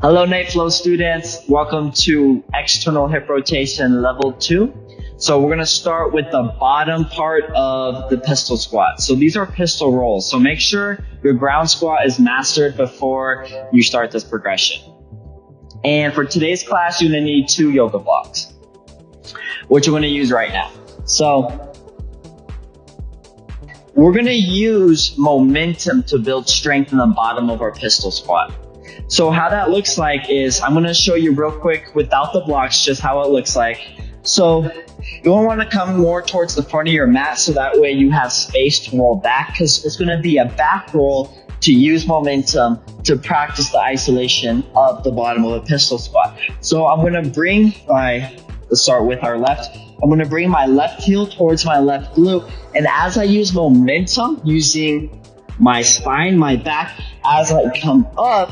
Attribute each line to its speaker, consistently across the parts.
Speaker 1: Hello, Night Flow students. Welcome to external hip rotation level 2. So we're going to start with the bottom part of the pistol squat. So these are pistol rolls. So make sure your ground squat is mastered before you start this progression. And for today's class, you're going to need 2 yoga blocks, which we're going to use right now. So we're going to use momentum to build strength in the bottom of our pistol squat. So how that looks like is, I'm going to show you real quick without the blocks, just how it looks like. So you'll want to come more towards the front of your mat so that way you have space to roll back, because it's going to be a back roll to use momentum to practice the isolation of the bottom of a pistol squat. So I'm going to bring let's start with our left. I'm going to bring my left heel towards my left glute. And as I use momentum, using my spine, my back, as I come up,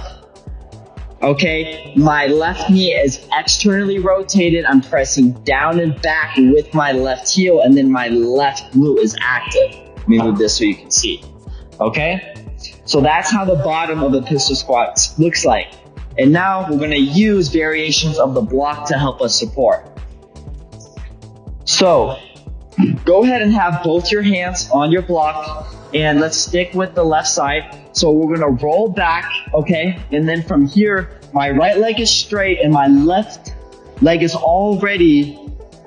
Speaker 1: okay, my left knee is externally rotated. I'm pressing down and back with my left heel, and then my left glute is active. Let me move this so you can see. Okay? So that's how the bottom of the pistol squat looks like. And now we're going to use variations of the block to help us support. So go ahead and have both your hands on your block, and let's stick with the left side. So we're going to roll back, okay? And then from here, my right leg is straight and my left leg is already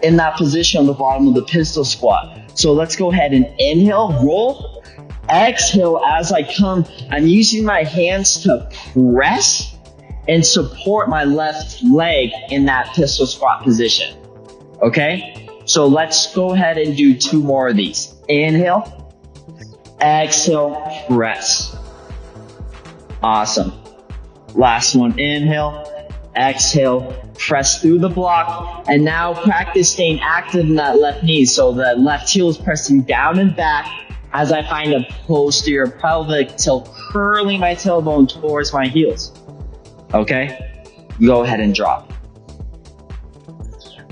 Speaker 1: in that position on the bottom of the pistol squat. So let's go ahead and inhale, roll, exhale. As I come, I'm using my hands to press and support my left leg in that pistol squat position, okay? So let's go ahead and do 2 more of these. Inhale, exhale, press. Awesome. Last one. Inhale, exhale, press through the block. And now practice staying active in that left knee. So the left heel is pressing down and back as I find a posterior pelvic tilt, curling my tailbone towards my heels. Okay? Go ahead and drop.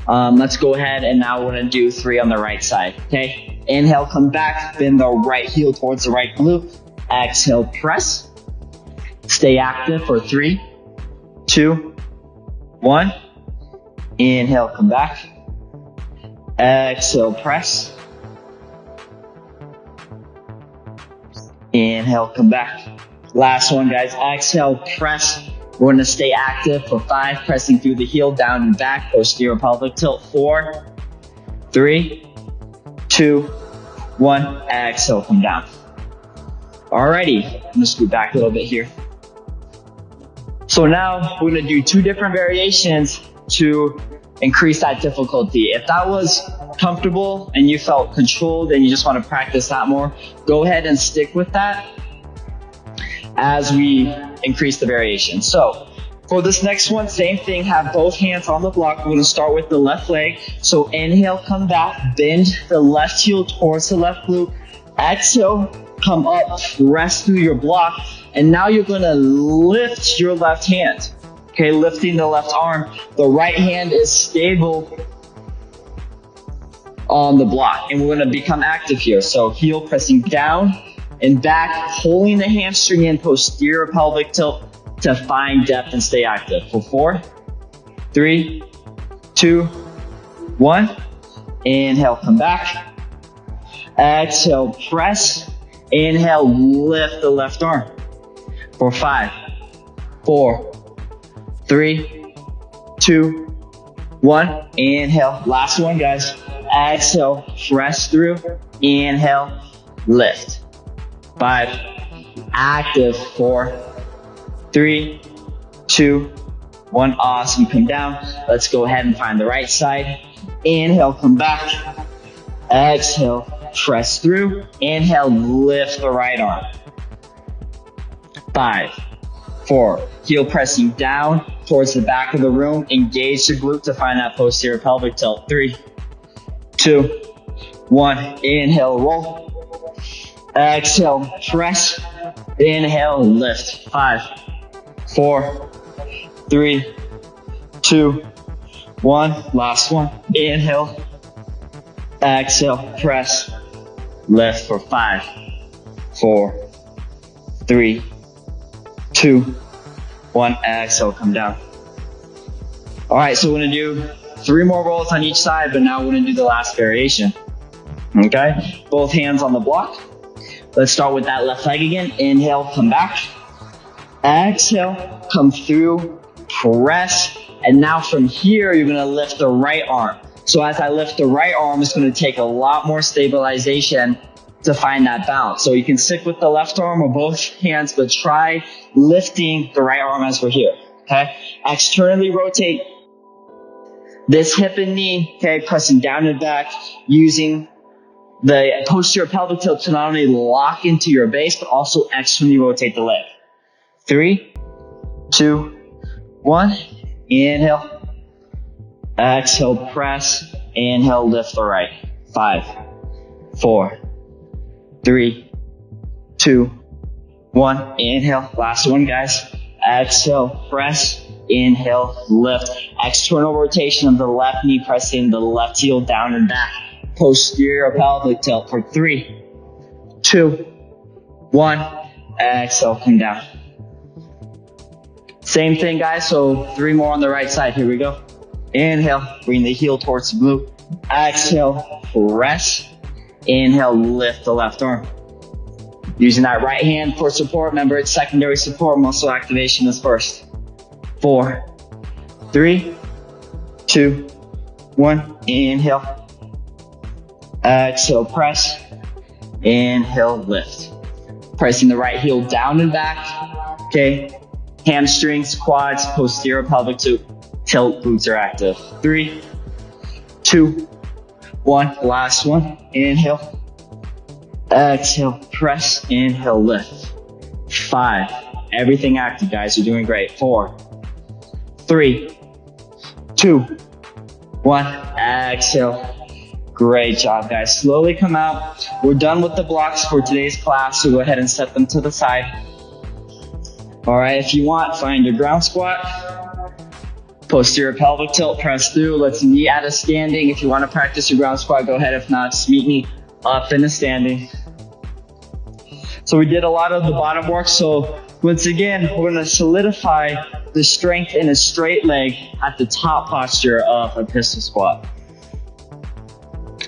Speaker 1: Let's go ahead and now we're going to do 3 on the right side. Okay? Inhale, come back, bend the right heel towards the right glute. Exhale, press. Stay active for 3, 2, 1. Inhale, come back. Exhale, press. Inhale, come back. Last one, guys. Exhale, press. We're going to stay active for 5, pressing through the heel, down and back, posterior pelvic tilt. 4, 3, 2, 1. Exhale, come down. Alrighty, I'm going to scoot back a little bit here. So now we're going to do 2 different variations to increase that difficulty. If that was comfortable and you felt controlled and you just want to practice that more, go ahead and stick with that as we increase the variation. So for this next one, same thing, have both hands on the block. We're going to start with the left leg. So inhale, come back, bend the left heel towards the left glute. Exhale, come up, press through your block. And now you're going to lift your left hand. Okay, lifting the left arm. The right hand is stable on the block. And we're going to become active here. So heel pressing down and back, pulling the hamstring in, posterior pelvic tilt to find depth and stay active. For 4, 3, 2, 1. Inhale, come back. Exhale, press. Inhale, lift the left arm. For 5, 4, 3, 2, 1. Inhale. Last one, guys. Exhale, press through. Inhale, lift. 5, active. 4, 3, 2, 1. Awesome. Come down. Let's go ahead and find the right side. Inhale, come back. Exhale, press through. Inhale, lift the right arm. 5, 4, heel pressing down towards the back of the room. Engage the glute to find that posterior pelvic tilt. 3, 2, 1. Inhale, roll. Exhale, press. Inhale, lift. 5, 4, 3, 2, 1. Last one. Inhale. Exhale, press. Lift for 5, 4, 3, 2, 1, exhale, come down. All right, so we're gonna do 3 more rolls on each side, but now we're gonna do the last variation. Okay, both hands on the block. Let's start with that left leg again. Inhale, come back. Exhale, come through, press. And now from here, you're gonna lift the right arm. So as I lift the right arm, it's gonna take a lot more stabilization to find that balance. So you can stick with the left arm or both hands, but try lifting the right arm as we're here, okay? Externally rotate this hip and knee, okay? Pressing down and back, using the posterior pelvic tilt to not only lock into your base, but also externally rotate the leg. 3, 2, 1. Inhale. Exhale, press. Inhale, lift the right. 5, 4, 3, 2, 1. Inhale. Last one, guys. Exhale, press. Inhale, lift. External rotation of the left knee, pressing the left heel down and back. Posterior pelvic tilt for 3, 2, 1. Exhale, come down. Same thing, guys. So 3 more on the right side. Here we go. Inhale, bring the heel towards the glute. Exhale, press. Inhale, lift the left arm. Using that right hand for support. Remember, it's secondary support. Muscle activation is first. 4, 3, 2, 1. Inhale. Exhale, press. Inhale, lift. Pressing the right heel down and back. Okay. Hamstrings, quads, posterior pelvic tilt, glutes are active. 3, 2, 1. Last one. Inhale. Exhale, press. Inhale, lift. 5. Everything active, guys. You're doing great. 4, 3, 2, 1. Exhale. Great job, guys. Slowly come out. We're done with the blocks for today's class, so go ahead and set them to the side. All right, if you want, find your ground squat. Posterior pelvic tilt, press through. Let's meet at a standing. If you want to practice your ground squat, go ahead. If not, just meet me up in a standing. So we did a lot of the bottom work. So once again, we're going to solidify the strength in a straight leg at the top posture of a pistol squat.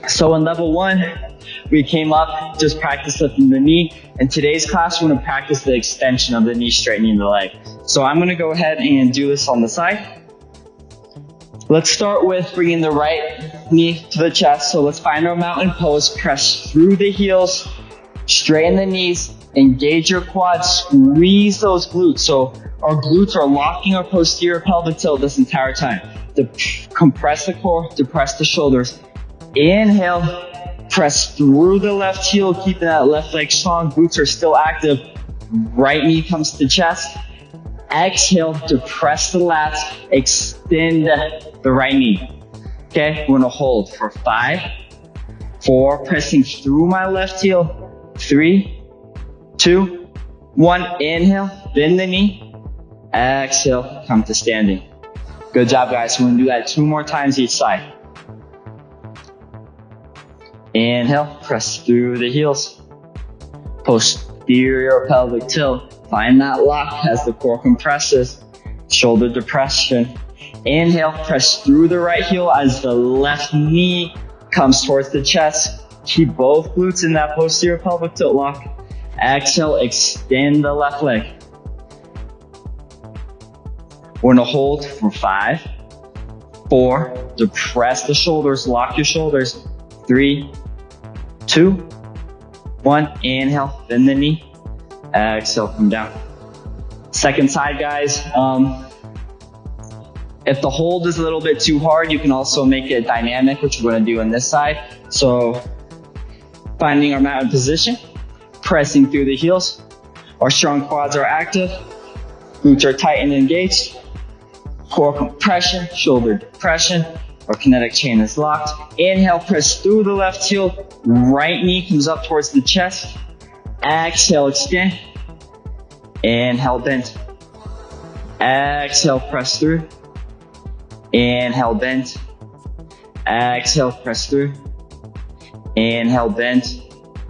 Speaker 1: So in level 1, we came up, just practice lifting the knee. In today's class, we're going to practice the extension of the knee, straightening the leg. So I'm going to go ahead and do this on the side. Let's start with bringing the right knee to the chest. So let's find our mountain pose, press through the heels, straighten the knees, engage your quads, squeeze those glutes. So our glutes are locking our posterior pelvic tilt this entire time. Compress the core, depress the shoulders. Inhale. Press through the left heel, keeping that left leg strong. Glutes are still active. Right knee comes to chest. Exhale, depress the lats. Extend the right knee. Okay, we're gonna hold for 5, 4, pressing through my left heel. 3, 2, 1. Inhale, bend the knee. Exhale, come to standing. Good job, guys. We're gonna do that 2 more times each side. Inhale, press through the heels. Posterior pelvic tilt. Find that lock as the core compresses. Shoulder depression. Inhale, press through the right heel as the left knee comes towards the chest. Keep both glutes in that posterior pelvic tilt lock. Exhale, extend the left leg. We're gonna hold for 5, 4, depress the shoulders, lock your shoulders. 3, 2, 1. Inhale, bend the knee. Exhale, come down. Second side, guys. If the hold is a little bit too hard, you can also make it dynamic, which we're going to do on this side. So finding our mountain position, pressing through the heels. Our strong quads are active. Glutes are tight and engaged. Core compression, shoulder depression. Our kinetic chain is locked. Inhale, press through the left heel. Right knee comes up towards the chest. Exhale, extend. Inhale, bend. Exhale, press through. Inhale, bend. Exhale, press through. Inhale, bend.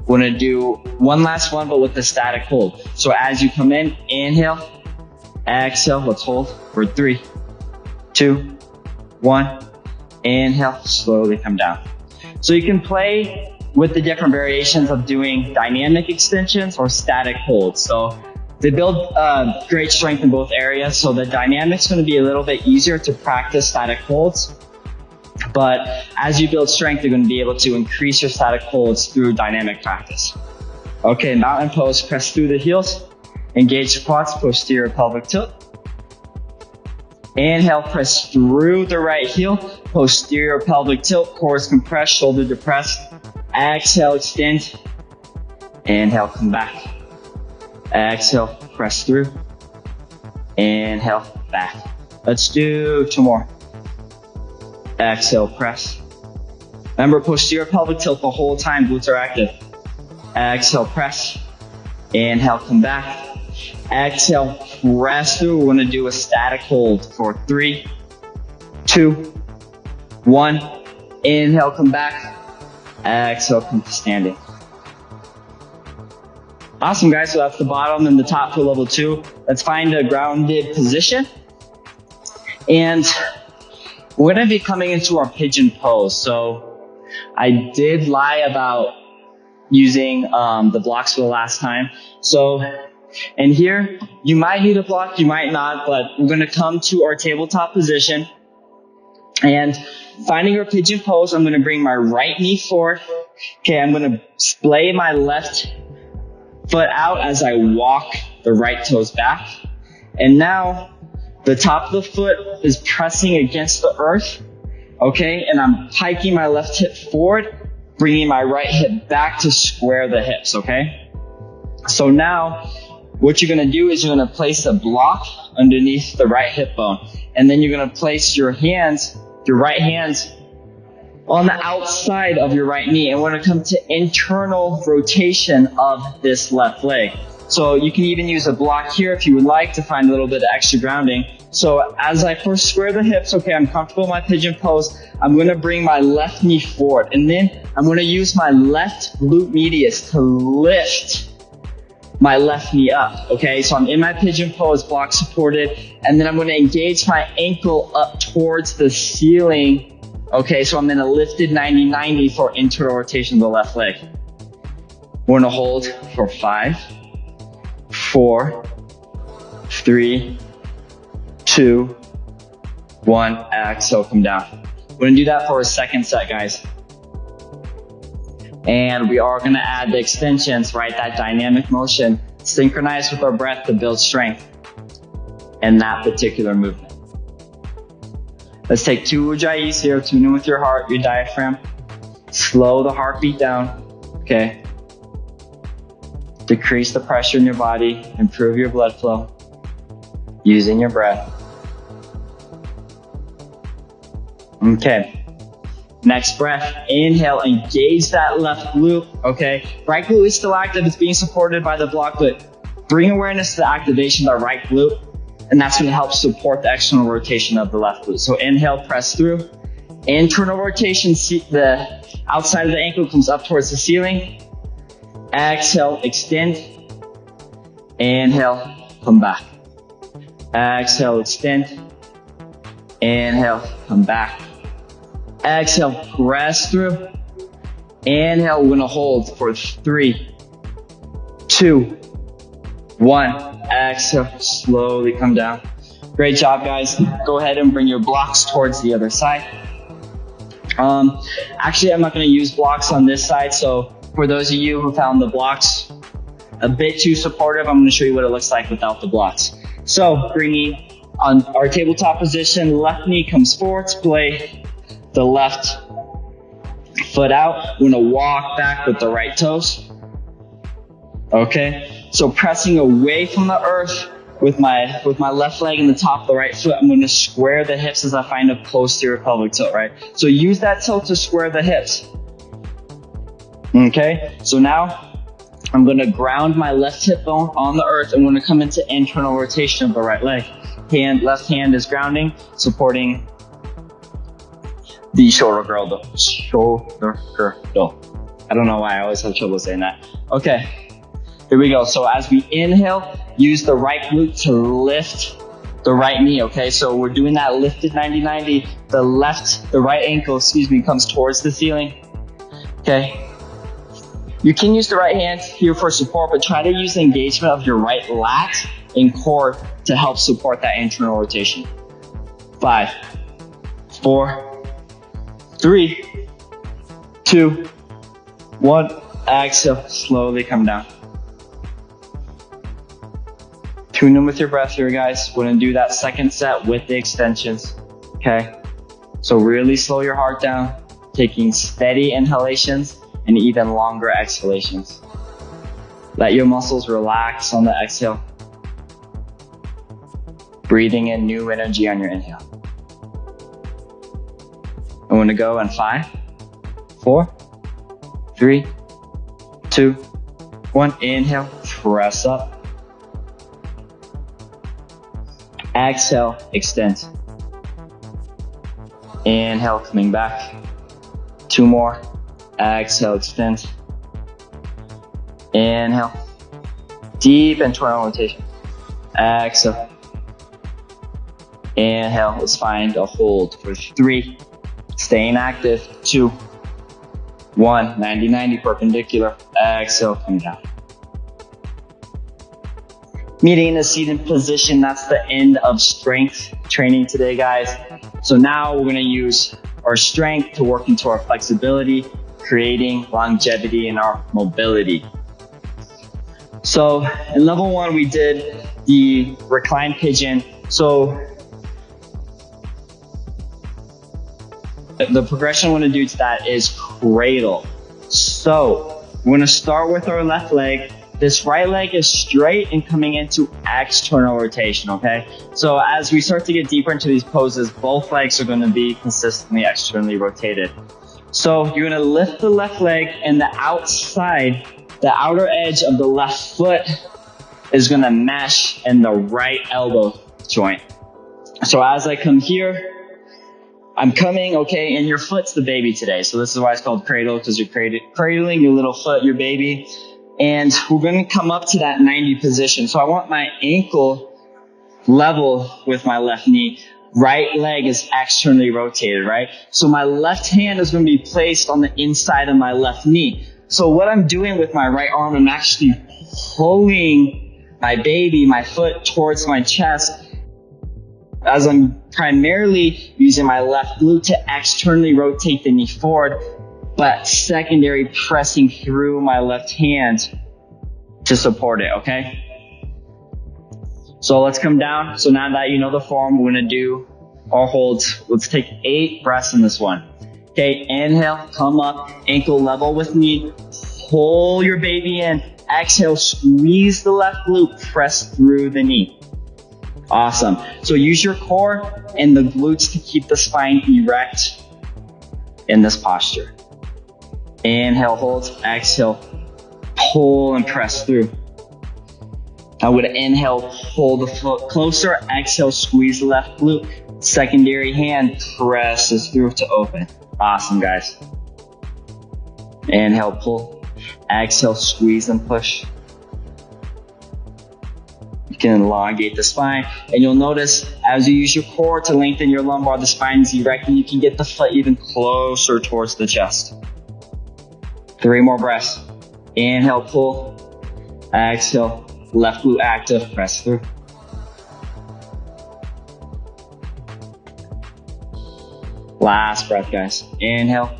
Speaker 1: We're gonna do one last one, but with the static hold. So as you come in, inhale. Exhale, let's hold for 3, 2, 1. Inhale, slowly come down. So you can play with the different variations of doing dynamic extensions or static holds. So they build great strength in both areas. So the dynamic's going to be a little bit easier to practice static holds. But as you build strength, you're going to be able to increase your static holds through dynamic practice. Okay, mountain pose, press through the heels. Engage the quads, posterior pelvic tilt. Inhale, press through the right heel, posterior pelvic tilt, core is compressed, shoulder depressed. Exhale, extend. Inhale, come back. Exhale, press through. Inhale, back. Let's do 2 more. Exhale, press. Remember, posterior pelvic tilt the whole time, glutes are active. Exhale, press. Inhale, come back. Exhale, press through. We're going to do a static hold for 3, 2, 1. Inhale, come back. Exhale, come to standing. Awesome, guys. So that's the bottom and the top for level 2. Let's find a grounded position. And we're going to be coming into our pigeon pose. So I did lie about using the blocks for the last time. So, and here, you might need a block, you might not, but we're going to come to our tabletop position. And finding our pigeon pose, I'm going to bring my right knee forward. Okay, I'm going to splay my left foot out as I walk the right toes back. And now, the top of the foot is pressing against the earth. Okay, and I'm hiking my left hip forward, bringing my right hip back to square the hips, okay? So now, what you're going to do is you're going to place a block underneath the right hip bone. And then you're going to place your hands, your right hands, on the outside of your right knee. And we're going to come to internal rotation of this left leg. So you can even use a block here if you would like to find a little bit of extra grounding. So as I first square the hips, okay, I'm comfortable in my pigeon pose. I'm going to bring my left knee forward. And then I'm going to use my left glute medius to lift my left knee up, okay? So I'm in my pigeon pose, block supported, and then I'm gonna engage my ankle up towards the ceiling, okay? So I'm in a lifted 90-90 for internal rotation of the left leg. We're gonna hold for 5, 4, 3, 2, 1, exhale, come down. We're gonna do that for a second set, guys. And we are going to add the extensions, right? That dynamic motion, synchronized with our breath to build strength in that particular movement. Let's take 2 ujjayis here. Tune in with your heart, your diaphragm. Slow the heartbeat down, okay? Decrease the pressure in your body, improve your blood flow using your breath. Okay. Next breath, inhale, engage that left glute, okay? Right glute is still active, it's being supported by the block, but bring awareness to the activation of the right glute, and that's gonna help support the external rotation of the left glute. So inhale, press through. Internal rotation, the outside of the ankle comes up towards the ceiling. Exhale, extend. Inhale, come back. Exhale, extend. Inhale, come back. Exhale, press through. Inhale, we're gonna hold for 3, 2, 1. Exhale, slowly come down. Great job, guys. Go ahead and bring your blocks towards the other side. Actually, I'm not gonna use blocks on this side, so for those of you who found the blocks a bit too supportive, I'm gonna show you what it looks like without the blocks. So, bringing on our tabletop position, left knee comes forward, splay the left foot out. We're gonna walk back with the right toes. Okay, so pressing away from the earth with my left leg and the top of the right foot, I'm gonna square the hips as I find a posterior pelvic tilt, right? So use that tilt to square the hips. Okay, so now I'm gonna ground my left hip bone on the earth and I'm gonna come into internal rotation of the right leg. Left hand is grounding, supporting the shoulder girdle. Shoulder girdle. I don't know why I always have trouble saying that. Okay. Here we go. So as we inhale, use the right glute to lift the right knee, okay? So we're doing that lifted 90-90. The right ankle, comes towards the ceiling, okay? You can use the right hand here for support, but try to use the engagement of your right lat and core to help support that internal rotation. 5, 4, 3, 2, 1. Exhale, slowly come down. Tune in with your breath here, guys. We're gonna do that second set with the extensions, okay? So really slow your heart down, taking steady inhalations and even longer exhalations. Let your muscles relax on the exhale. Breathing in new energy on your inhale. I'm gonna go in 5, 4, 3, 2, 1. Inhale, press up. Exhale, extend. Inhale, coming back. 2 more. Exhale, extend. Inhale. Deep internal rotation. Exhale. Inhale. Let's find a hold for 3. Staying active. 2, 1. 90-90 perpendicular. Exhale, come down. Meeting in a seated position, that's the end of strength training today, guys. So now we're gonna use our strength to work into our flexibility, creating longevity in our mobility. So in level 1, we did the recline pigeon. So the progression I wanna do to that is cradle. So we're gonna start with our left leg. This right leg is straight and coming into external rotation, okay? So as we start to get deeper into these poses, both legs are gonna be consistently externally rotated. So you're gonna lift the left leg and the outer edge of the left foot is gonna mesh in the right elbow joint. So as I come here, I'm coming, okay, and your foot's the baby today. So this is why it's called cradle, because you're cradling your little foot, your baby. And we're going to come up to that 90 position. So I want my ankle level with my left knee. Right leg is externally rotated, right? So my left hand is going to be placed on the inside of my left knee. So what I'm doing with my right arm, I'm actually pulling my baby, my foot towards my chest, as I'm primarily using my left glute to externally rotate the knee forward, but secondary pressing through my left hand to support it, okay? So let's come down. So now that you know the form, we're gonna do our holds. Let's take 8 breaths in this one. Okay, inhale, come up, ankle level with knee, pull your baby in. Exhale, squeeze the left glute, press through the knee. Awesome. So use your core and the glutes to keep the spine erect in this posture. Inhale, hold, exhale, pull and press through. I would inhale, pull the foot closer, exhale, squeeze the left glute. Secondary hand presses through to open. Awesome, guys. Inhale, pull, exhale, squeeze and push. You can elongate the spine, and you'll notice as you use your core to lengthen your lumbar, the spine is erect, and you can get the foot even closer towards the chest. 3 more breaths. Inhale, pull. Exhale, left glute active, press through. Last breath, guys. Inhale,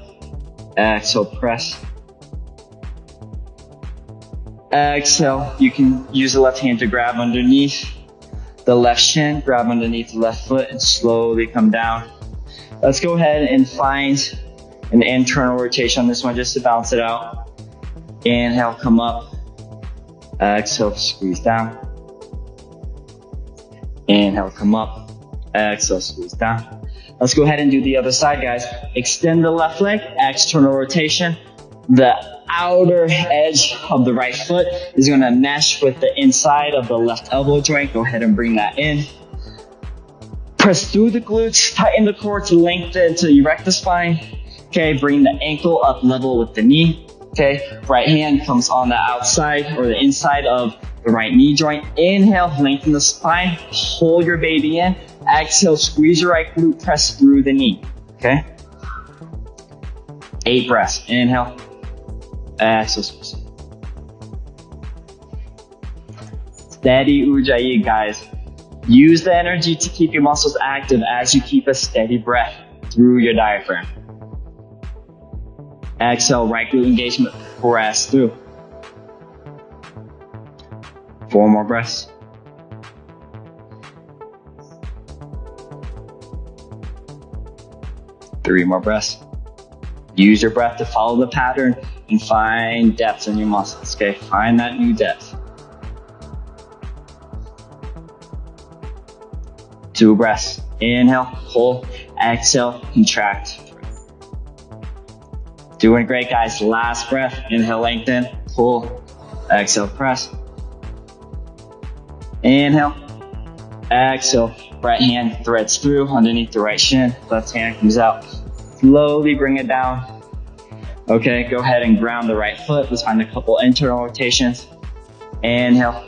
Speaker 1: exhale, press. Exhale, you can use the left hand to grab underneath the left shin, grab underneath the left foot, and slowly come down. Let's go ahead and find an internal rotation on this one just to balance it out. Inhale, come up. Exhale, squeeze down. Inhale, come up. Exhale, squeeze down. Let's go ahead and do the other side, guys. Extend the left leg, external rotation. The outer edge of the right foot is going to mesh with the inside of the left elbow joint. Go ahead and bring that in. Press through the glutes, tighten the core to lengthen, to erect the spine. Okay, bring the ankle up level with the knee. Okay, right hand comes on the outside or the inside of the right knee joint. Inhale, lengthen the spine, hold your baby in. Exhale, squeeze your right glute, press through the knee. Okay, 8 breaths. Inhale, exhale, squeeze. Steady ujjayi, guys. Use the energy to keep your muscles active as you keep a steady breath through your diaphragm. Exhale, right glute engagement, press through. 4 more breaths. Three more breaths. Use your breath to follow the pattern and find depth in your muscles, okay? Find that new depth. 2 breaths. Inhale, hold, exhale, contract. Doing great, guys. Last breath. Inhale, lengthen, pull, exhale, press. Inhale, exhale, right hand threads through underneath the right shin, left hand comes out. Slowly bring it down. Okay, go ahead and ground the right foot. Let's find a couple internal rotations. Inhale,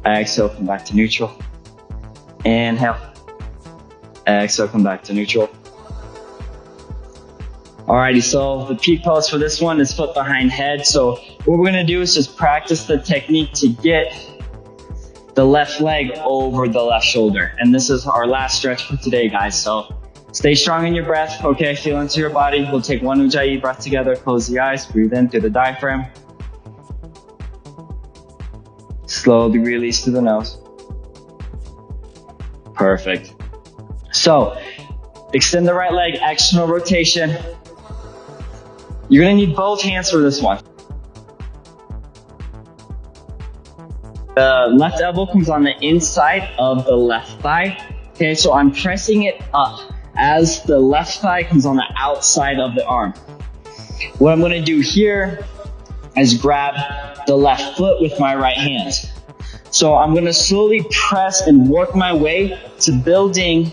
Speaker 1: exhale, come back to neutral. Inhale, exhale, come back to neutral. Alrighty, so the peak pose for this one is foot behind head. So what we're gonna do is just practice the technique to get the left leg over the left shoulder. And this is our last stretch for today, guys. So stay strong in your breath, okay? Feel into your body. We'll take 1 ujjayi breath together. Close the eyes, breathe in through the diaphragm. Slowly release through the nose. Perfect. So extend the right leg, external rotation. You're gonna need both hands for this one. The left elbow comes on the inside of the left thigh. Okay, so I'm pressing it up as the left thigh comes on the outside of the arm. What I'm gonna do here is grab the left foot with my right hand. So I'm gonna slowly press and work my way to building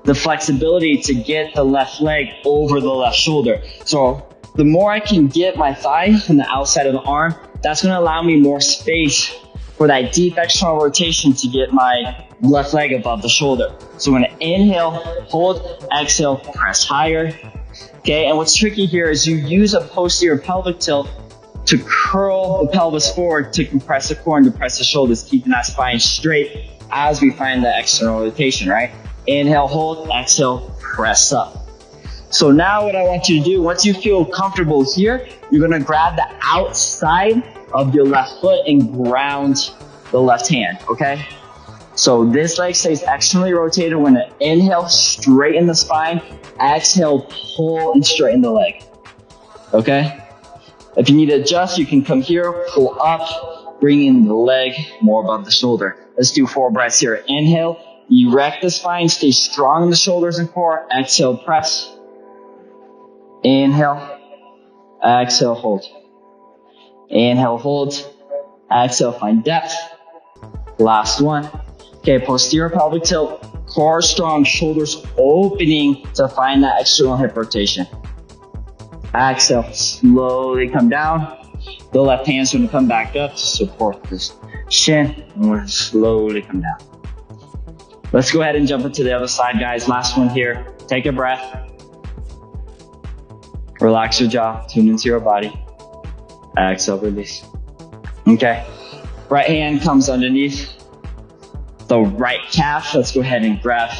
Speaker 1: the flexibility to get the left leg over the left shoulder. So the more I can get my thigh on the outside of the arm, that's gonna allow me more space for that deep external rotation to get my left leg above the shoulder. So I'm gonna inhale, hold, exhale, press higher. Okay, and what's tricky here is you use a posterior pelvic tilt to curl the pelvis forward to compress the core and depress the shoulders, keeping that spine straight as we find the external rotation, right? Inhale, hold, exhale, press up. So now what I want you to do, once you feel comfortable here, you're gonna grab the outside of your left foot and ground the left hand, okay? So this leg stays externally rotated. We're gonna inhale, straighten the spine, exhale, pull and straighten the leg, okay? If you need to adjust, you can come here, pull up, bring in the leg more above the shoulder. Let's do 4 breaths here. Inhale, erect the spine, stay strong in the shoulders and core. Exhale, press. Inhale, exhale, hold. Inhale, hold. Exhale, find depth. Last one. Okay, posterior pelvic tilt, core strong, shoulders opening to find that external hip rotation. Exhale, slowly come down. The left hand's gonna come back up to support this shin, and we're gonna slowly come down. Let's go ahead and jump into the other side, guys. Last one here. Take a breath. Relax your jaw, tune into your body. Exhale, release. Okay, right hand comes underneath the right calf. Let's go ahead and grab.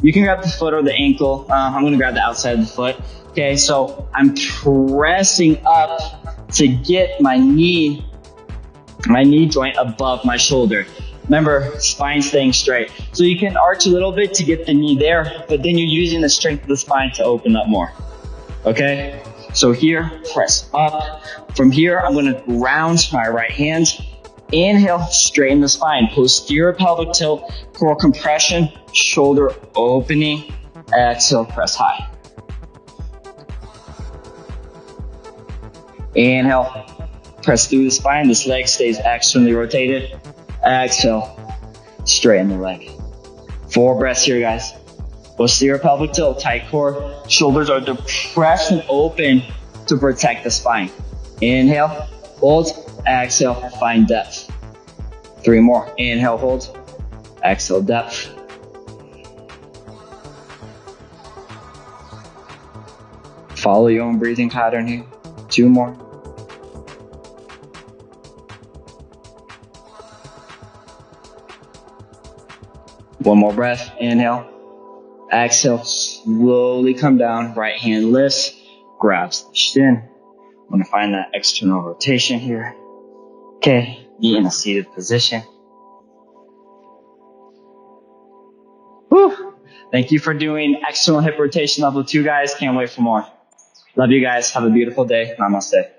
Speaker 1: You can grab the foot or the ankle. I'm gonna grab the outside of the foot. Okay, so I'm pressing up to get my knee joint above my shoulder. Remember, spine staying straight. So you can arch a little bit to get the knee there, but then you're using the strength of the spine to open up more. Okay, so here, press up. From here, I'm gonna ground my right hand. Inhale, straighten the spine. Posterior pelvic tilt, core compression, shoulder opening. Exhale, press high. Inhale, press through the spine. This leg stays externally rotated. Exhale, straighten the leg. 4 breaths here, guys. Posterior pelvic tilt, tight core. Shoulders are depressed and open to protect the spine. Inhale, hold, exhale, find depth. 3 more. Inhale, hold, exhale, depth. Follow your own breathing pattern here. 2 more. One more breath. Inhale. Exhale. Slowly come down. Right hand lifts. Grabs the shin. I'm going to find that external rotation here. Okay. Be in a seated position. Whew. Thank you for doing external hip rotation level 2, guys. Can't wait for more. Love you guys. Have a beautiful day. Namaste.